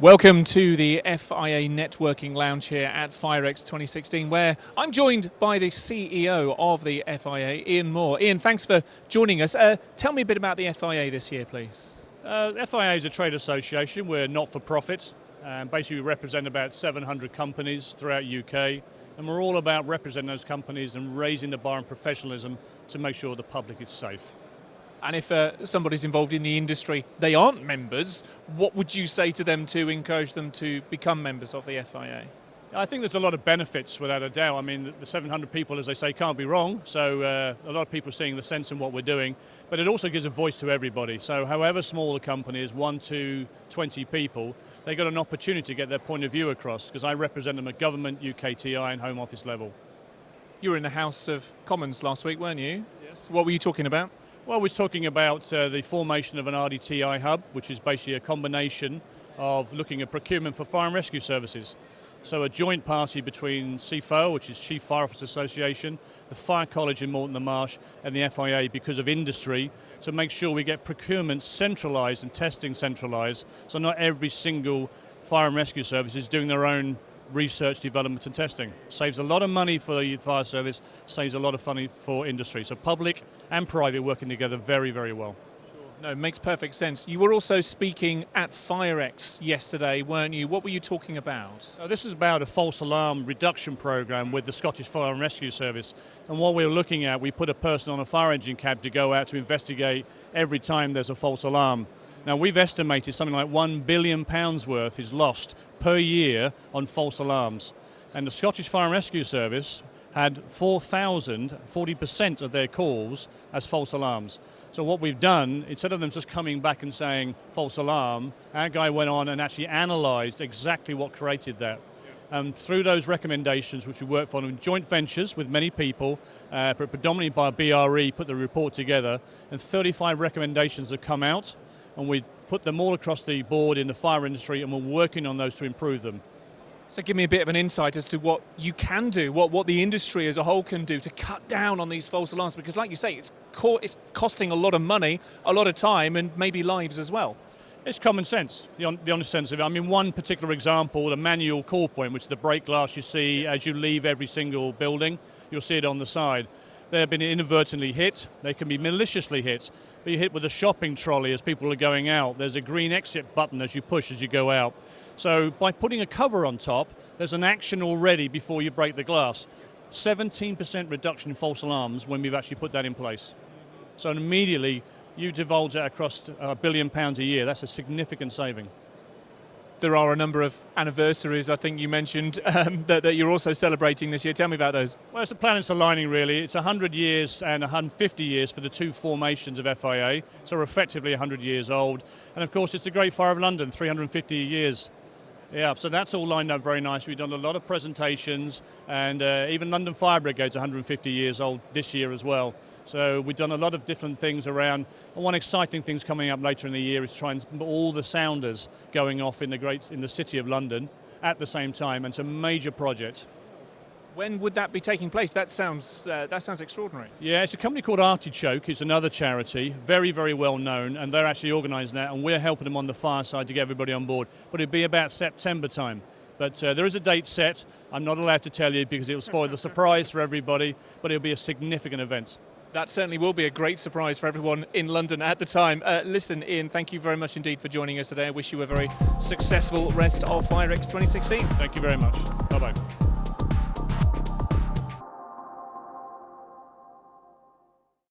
Welcome to the FIA Networking Lounge here at FIREX 2016, where I'm joined by the CEO of the FIA, Ian Moore. Ian, thanks for joining us. Tell me a bit about the FIA this year, please. FIA is a trade association. We're not-for-profit. Basically, we represent about 700 companies throughout UK, and we're all about representing those companies and raising the bar in professionalism to make sure the public is safe. And if somebody's involved in the industry, they aren't members, what would you say to them to encourage them to become members of the FIA? I think there's a lot of benefits, without a doubt. I mean, the 700 people, as they say, can't be wrong. So a lot of people are seeing the sense in what we're doing. But it also gives a voice to everybody. So however small the company is, 1 to 20 people, they've got an opportunity to get their point of view across, because I represent them at government, UKTI and Home Office level. You were in the House of Commons last week, weren't you? Yes. What were you talking about? Well, we're talking about the formation of an RDTI hub, which is basically a combination of looking at procurement for fire and rescue services. So a joint party between CFO, which is Chief Fire Officers Association, the Fire College in Moreton-le-Marsh, and the FIA because of industry, to make sure we get procurement centralised and testing centralised, so not every single fire and rescue service is doing their own research, development and testing. Saves a lot of money for the fire service, saves a lot of money for industry. So public and private working together very, very well. Sure. No, it makes perfect sense. You were also speaking at FIREX yesterday, weren't you? What were you talking about? This is about a false alarm reduction program with the Scottish Fire and Rescue Service. And what we were looking at, we put a person on a fire engine cab to go out to investigate every time there's a false alarm. Now, we've estimated something like £1 billion worth is lost per year on false alarms. And the Scottish Fire and Rescue Service had 4,000, 40% of their calls as false alarms. So what we've done, instead of them just coming back and saying false alarm, our guy went on and actually analysed exactly what created that. Through those recommendations, which we worked on in joint ventures with many people, predominantly by BRE, put the report together, and 35 recommendations have come out. And we put them all across the board in the fire industry, and we're working on those to improve them. So give me a bit of an insight as to what you can do, what the industry as a whole can do to cut down on these false alarms, because like you say, it's costing a lot of money, a lot of time, and maybe lives as well. It's common sense, the honest sense of it. I mean, one particular example, the manual call point, which is the break glass you see as you leave every single building, you'll see it on the side. They have been inadvertently hit. They can be maliciously hit. But you hit with a shopping trolley as people are going out. There's a green exit button as you push as you go out. So by putting a cover on top, there's an action already before you break the glass. 17% reduction in false alarms when we've actually put that in place. So immediately you divulge that across £1 billion a year. That's a significant saving. There are a number of anniversaries, I think you mentioned, that you're also celebrating this year. Tell me about those. Well, it's the planets aligning, really. It's 100 years and 150 years for the two formations of FIA, so we're effectively 100 years old. And of course, it's the Great Fire of London, 350 years. Yeah, so that's all lined up very nicely. We've done a lot of presentations, and even London Fire Brigade's 150 years old this year as well. So we've done a lot of different things around. And one exciting thing's coming up later in the year is trying to put all the sounders going off in the city of London at the same time, and it's a major project. When would that be taking place? That sounds extraordinary. Yeah, it's a company called Artichoke. It's another charity, very, very well known, and they're actually organising that, and we're helping them on the fire side to get everybody on board. But it'll be about September time. But there is a date set. I'm not allowed to tell you because it will spoil the surprise for everybody, but it'll be a significant event. That certainly will be a great surprise for everyone in London at the time. Listen, Ian, thank you very much indeed for joining us today. I wish you a very successful rest of FIREX 2016. Thank you very much. Bye-bye.